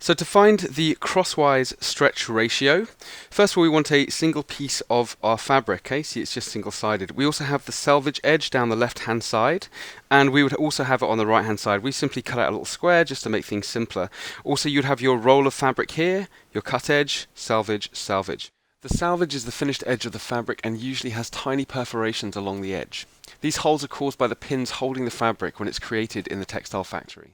So to find the crosswise stretch ratio, first of all we want a single piece of our fabric, okay? See, it's just single-sided. We also have the selvage edge down the left-hand side, and we would also have it on the right-hand side. We simply cut out a little square just to make things simpler. Also, you'd have your roll of fabric here, your cut edge, selvage, selvage. The selvage is the finished edge of the fabric and usually has tiny perforations along the edge. These holes are caused by the pins holding the fabric when it's created in the textile factory.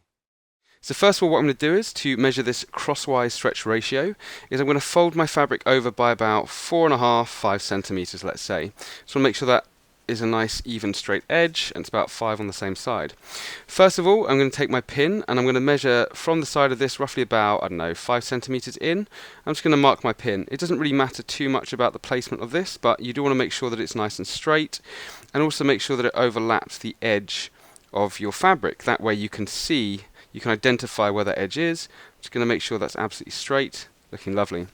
So first of all, what I'm going to do is to measure this crosswise stretch ratio is I'm going to fold my fabric over by about 4.5, 5 centimeters, let's say. So I'll make sure that is a nice even straight edge and it's about 5 on the same side. First of all, I'm going to take my pin and I'm going to measure from the side of this roughly about, I don't know, 5 centimeters in. I'm just going to mark my pin. It doesn't really matter too much about the placement of this, but you do want to make sure that it's nice and straight and also make sure that it overlaps the edge of your fabric. That way you can see, you can identify where that edge is. I'm just going to make sure that's absolutely straight, looking lovely.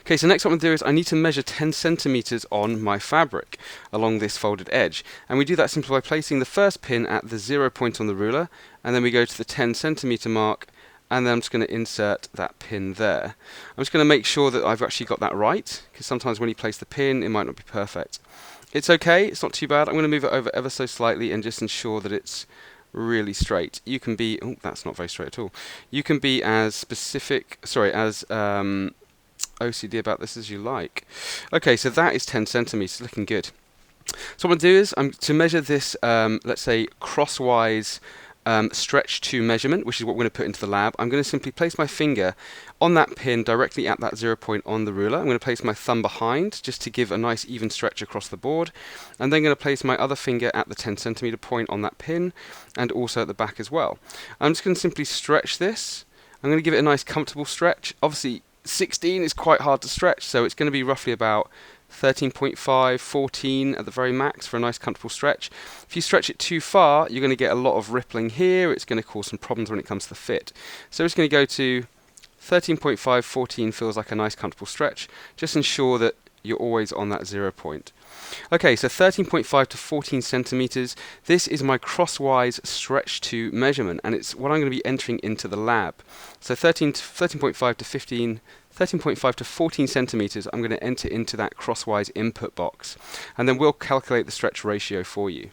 Okay, so next what I'm going to do is I need to measure 10 centimeters on my fabric along this folded edge. And we do that simply by placing the first pin at the 0 point on the ruler, and then we go to the 10 centimeter mark, and then I'm just going to insert that pin there. I'm just going to make sure that I've actually got that right, because sometimes when you place the pin, it might not be perfect. It's okay, it's not too bad. I'm going to move it over ever so slightly and just ensure that it's really straight. You can be, oh, that's not very straight at all. You can be as specific, sorry, as OCD about this as you like. Okay, so that is 10 centimeters, looking good. So what I'm going to do is to measure this, let's say, crosswise stretch to measurement, which is what we're going to put into the lab. I'm going to simply place my finger on that pin directly at that 0 point on the ruler. I'm going to place my thumb behind just to give a nice even stretch across the board. I'm then going to place my other finger at the 10 centimeter point on that pin and also at the back as well. I'm just going to simply stretch this. I'm going to give it a nice comfortable stretch. Obviously 16 is quite hard to stretch, so it's going to be roughly about 13.5, 14 at the very max for a nice comfortable stretch. If you stretch it too far, you're going to get a lot of rippling here. It's going to cause some problems when it comes to the fit. So it's going to go to 13.5, 14 feels like a nice comfortable stretch. Just ensure that you're always on that 0 point. Okay, so 13.5 to 14 centimeters. This is my crosswise stretch to measurement, and it's what I'm going to be entering into the lab. So 13.5 to 15, 13.5 to 14 centimeters, I'm going to enter into that crosswise input box, and then we'll calculate the stretch ratio for you.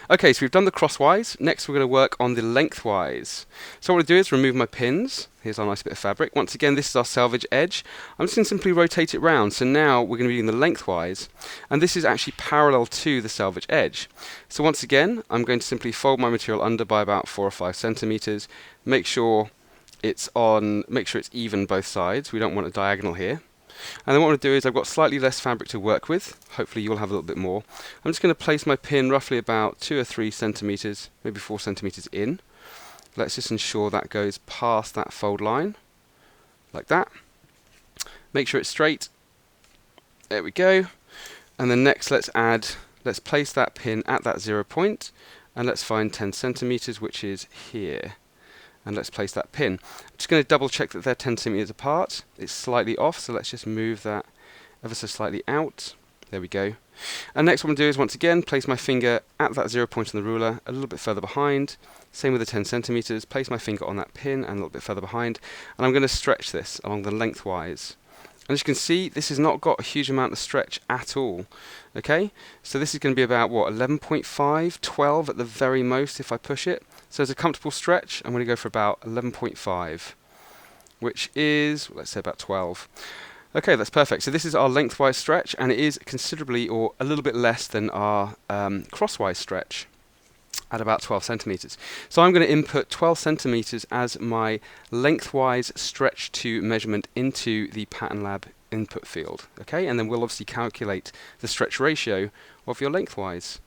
Okay, so we've done the crosswise. Next we're going to work on the lengthwise. So what I'm going to do is remove my pins. Here's our nice bit of fabric. Once again, this is our selvage edge. I'm just going to simply rotate it round. So now we're going to be doing the lengthwise, and this is actually parallel to the selvage edge. So once again, I'm going to simply fold my material under by about 4 or 5 centimeters. Make sure it's even both sides. We don't want a diagonal here. And then what I'm going to do is I've got slightly less fabric to work with. Hopefully you'll have a little bit more. I'm just going to place my pin roughly about 2 or 3 centimeters, maybe 4 centimeters in. Let's just ensure that goes past that fold line, like that. Make sure it's straight. There we go. And then next let's place that pin at that 0 point, and let's find 10 centimeters, which is here. And let's place that pin. I'm just going to double check that they're 10 centimeters apart. It's slightly off, so let's just move that ever so slightly out. There we go. And next what I'm going to do is once again place my finger at that 0 point on the ruler, a little bit further behind. Same with the 10 centimeters. Place my finger on that pin and a little bit further behind. And I'm going to stretch this along the lengthwise. And as you can see, this has not got a huge amount of stretch at all. Okay, so this is going to be about what, 11.5, 12 at the very most if I push it. So as a comfortable stretch, I'm going to go for about 11.5, which is, let's say, about 12. Okay, that's perfect. So this is our lengthwise stretch, and it is considerably or a little bit less than our crosswise stretch at about 12 centimeters. So I'm going to input 12 centimeters as my lengthwise stretch to measurement into the PatternLab input field. Okay, and then we'll obviously calculate the stretch ratio of your lengthwise.